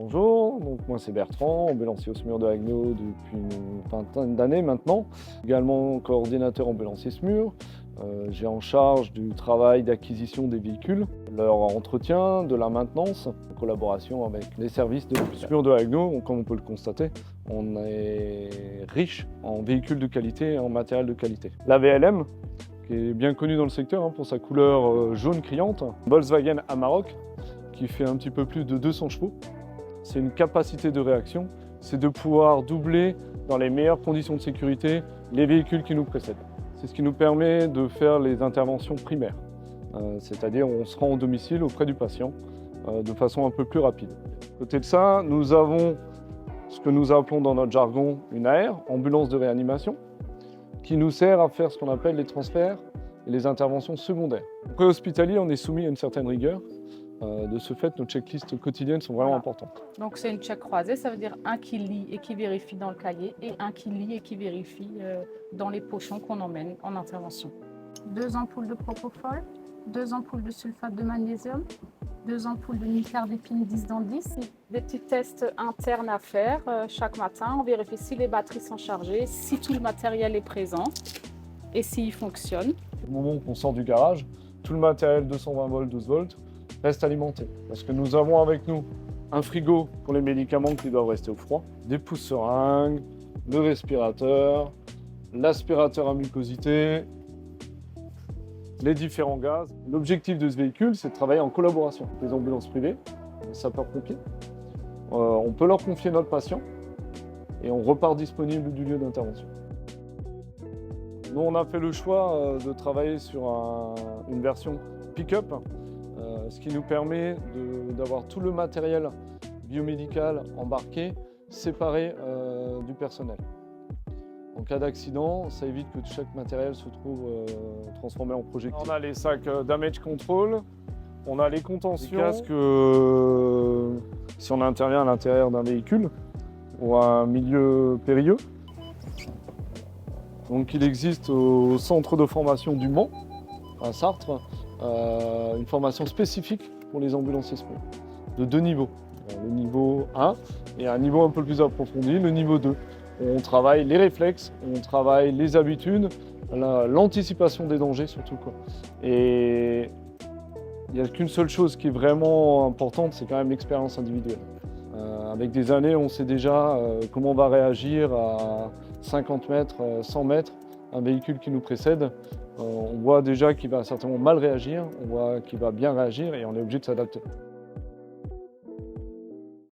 Bonjour, donc moi c'est Bertrand, ambulancier au SMUR de Haguenau depuis une vingtaine d'années maintenant. Également coordinateur ambulancier SMUR. J'ai en charge du travail d'acquisition des véhicules, leur entretien, de la maintenance, en collaboration avec les services de SMUR de Haguenau. Comme on peut le constater, on est riche en véhicules de qualité et en matériel de qualité. La VLM, qui est bien connue dans le secteur pour sa couleur jaune criante. Volkswagen Amarok, qui fait un petit peu plus de 200 chevaux. C'est une capacité de réaction, c'est de pouvoir doubler dans les meilleures conditions de sécurité les véhicules qui nous précèdent. C'est ce qui nous permet de faire les interventions primaires, c'est-à-dire on se rend au domicile auprès du patient de façon un peu plus rapide. À côté de ça, nous avons ce que nous appelons dans notre jargon une AR, ambulance de réanimation, qui nous sert à faire ce qu'on appelle les transferts et les interventions secondaires. Au préhospitalier, on est soumis à une certaine rigueur. De ce fait, nos checklists quotidiennes sont vraiment importantes. Donc c'est une check croisée, ça veut dire un qui lit et qui vérifie dans le cahier et un qui lit et qui vérifie dans les pochons qu'on emmène en intervention. 2 ampoules de propofol, 2 ampoules de sulfate de magnésium, 2 ampoules de nicardipine 10 dans 10. Des petits tests internes à faire chaque matin. On vérifie si les batteries sont chargées, si tout le matériel est présent et s'il fonctionne. Au moment où on sort du garage, tout le matériel 220 volts, 12 volts reste alimenté. Parce que nous avons avec nous un frigo pour les médicaments qui doivent rester au froid, des pousse-seringues, le respirateur, l'aspirateur à mucosité, les différents gaz. L'objectif de ce véhicule, c'est de travailler en collaboration avec les ambulances privées, les sapeurs-pompiers. On peut leur confier notre patient et on repart disponible du lieu d'intervention. Nous, on a fait le choix de travailler sur une version pick-up, ce qui nous permet d'avoir tout le matériel biomédical embarqué, séparé du personnel. En cas d'accident, ça évite que chaque matériel se trouve transformé en projectile. On a les sacs damage control, on a les contentions, les casques si on intervient à l'intérieur d'un véhicule ou à un milieu périlleux. Donc il existe au centre de formation du Mans, à Sartre, une formation spécifique pour les ambulanciers SMUR, de 2 niveaux. Le niveau 1 et un niveau un peu plus approfondi, le niveau 2. On travaille les réflexes, on travaille les habitudes, l'anticipation des dangers surtout. Et il n'y a qu'une seule chose qui est vraiment importante, c'est quand même l'expérience individuelle. Avec des années, on sait déjà comment on va réagir à 50 mètres, 100 mètres, un véhicule qui nous précède. On voit déjà qu'il va certainement mal réagir, on voit qu'il va bien réagir et on est obligé de s'adapter.